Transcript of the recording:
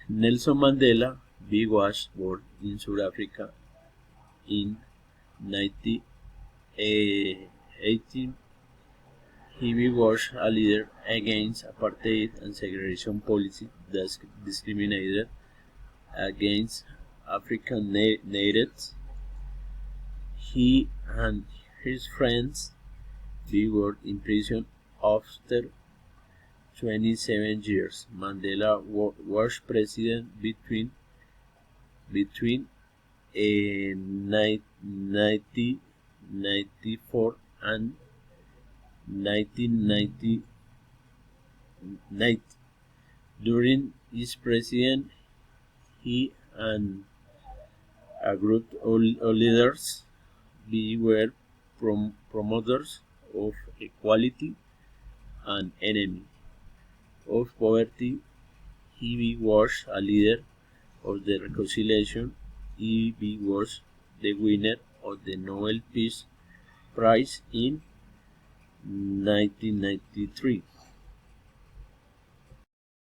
Nelson Mandela was born in South Africa in 1918. He was a leader against apartheid and segregation policy that discriminated against African natives. He and his friends were imprisoned after 27 years. Mandela was president between 1994 and 1990. During his presidency, he and a group of leaders were promoters of equality and enemy of poverty. He was a leader of the reconciliation. He was the winner of the Nobel Peace Prize in 1993.